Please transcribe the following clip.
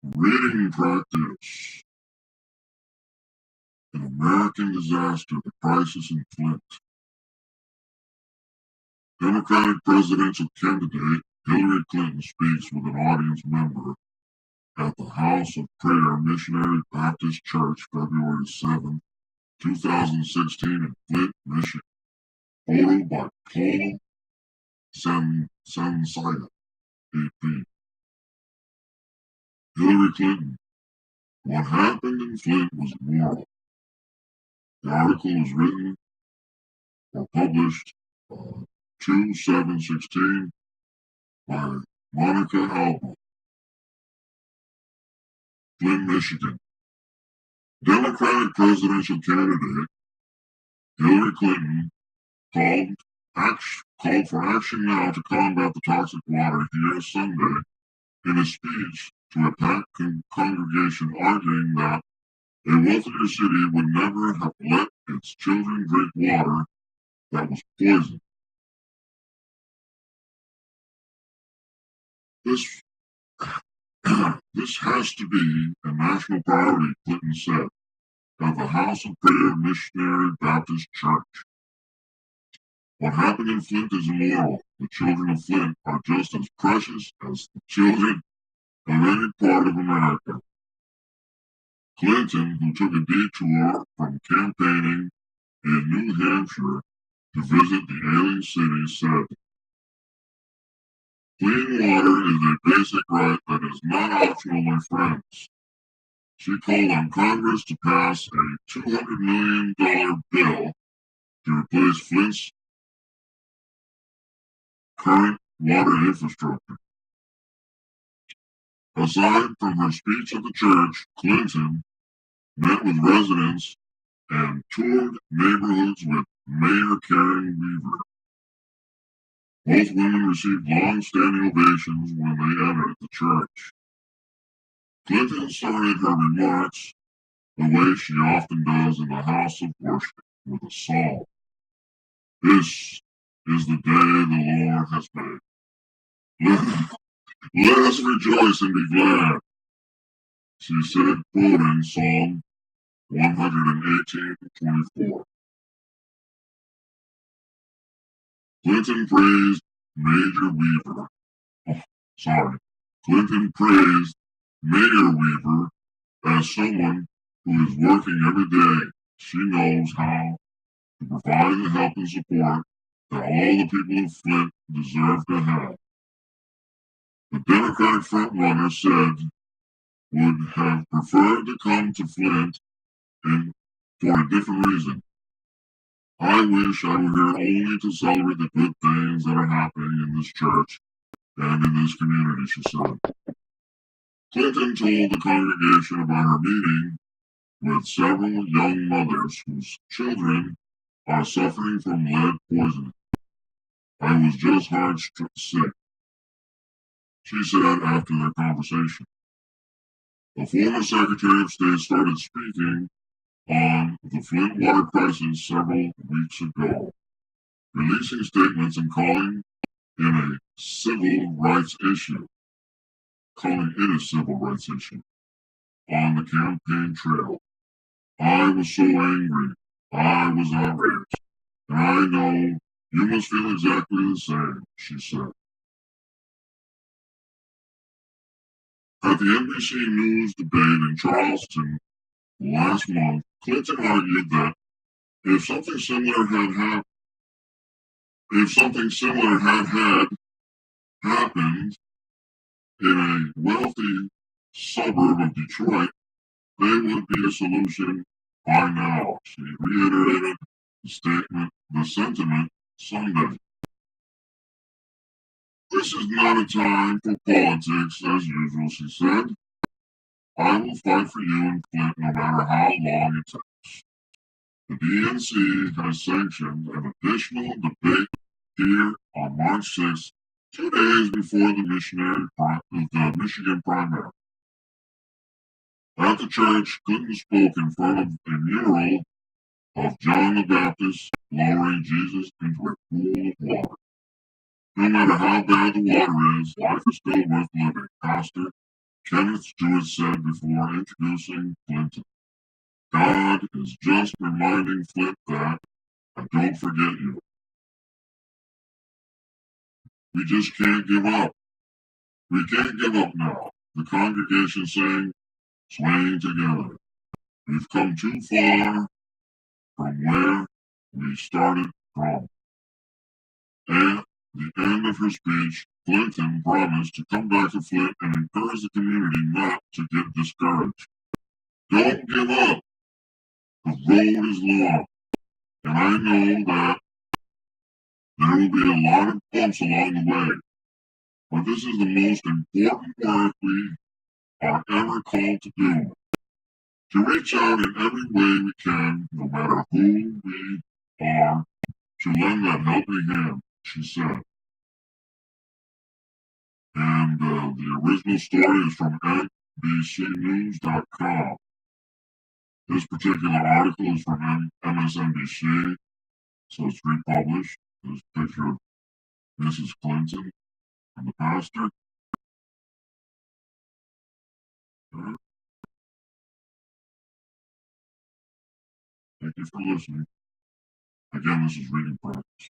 Reading practice. An American disaster, the crisis in Flint. Democratic presidential candidate Hillary Clinton speaks with an audience member at the House of Prayer Missionary Baptist Church, February 7, 2016 in Flint, Michigan. Photo by Paul Sansaya, AP. Hillary Clinton. What happened in Flint was immoral. The article was written or published 2/7/16 by Monica Alba, Flint, Michigan. Democratic presidential candidate Hillary Clinton called for action now to combat the toxic water here Sunday in a speech to a packed congregation, arguing that a wealthier city would never have let its children drink water that was poisoned. This has to be a national priority, Clinton said, at the House of Prayer Missionary Baptist Church. What happened in Flint is immoral. The children of Flint are just as precious as the children of any part of America. Clinton, who took a detour from campaigning in New Hampshire to visit the ailing city, said, "Clean water is a basic right that is not optional, my friends." She called on Congress to pass a $200 million bill to replace Flint's current water infrastructure. Aside from her speech at the church, Clinton met with residents and toured neighborhoods with Mayor Karen Weaver. Both women received long-standing ovations when they entered the church. Clinton started her remarks the way she often does in the house of worship, with a psalm. "This is the day the Lord has made. Let us rejoice and be glad," she said, quoting Psalm 118:24. Clinton praised Mayor Weaver as someone who is working every day. She knows how to provide the help and support that all the people of Flint deserve to have. The Democratic frontrunner said would have preferred to come to Flint for a different reason. "I wish I were here only to celebrate the good things that are happening in this church and in this community," she said. Clinton told the congregation about her meeting with several young mothers whose children are suffering from lead poisoning. "I was just hard sick," she said after their conversation. The former Secretary of State started speaking on the Flint water crisis several weeks ago, releasing statements and calling it a civil rights issue on the campaign trail. "I was so angry. I was outraged. And I know you must feel exactly the same," she said. At the NBC News debate in Charleston last month, Clinton argued that if something similar had happened in a wealthy suburb of Detroit, there would be a solution by now. She reiterated the sentiment Sunday. "This is not a time for politics as usual," she said. "I will fight for you in Flint no matter how long it takes." The DNC has sanctioned an additional debate here on March 6, 2 days before the Michigan primary. At the church, Clinton spoke in front of a mural of John the Baptist lowering Jesus into a pool of water. "No matter how bad the water is, life is still worth living, Pastor. Kenneth Jewett said before introducing Clinton, God is just reminding Flint that, and don't forget you. We just can't give up. We can't give up now. The congregation sang, swaying together. We've come too far from where we started from. At the end of her speech, Clinton promised to come back to Flint and encourage the community not to get discouraged. Don't give up. The road is long, and I know that there will be a lot of bumps along the way, but this is the most important work we are ever called to do. To reach out in every way we can, no matter who we are, to lend that helping hand, she said. And the original story is from NBCnews.com. This particular article is from MSNBC, so it's republished. There's a picture of Mrs. Clinton and the pastor. Thank you for listening. Again, this is reading practice.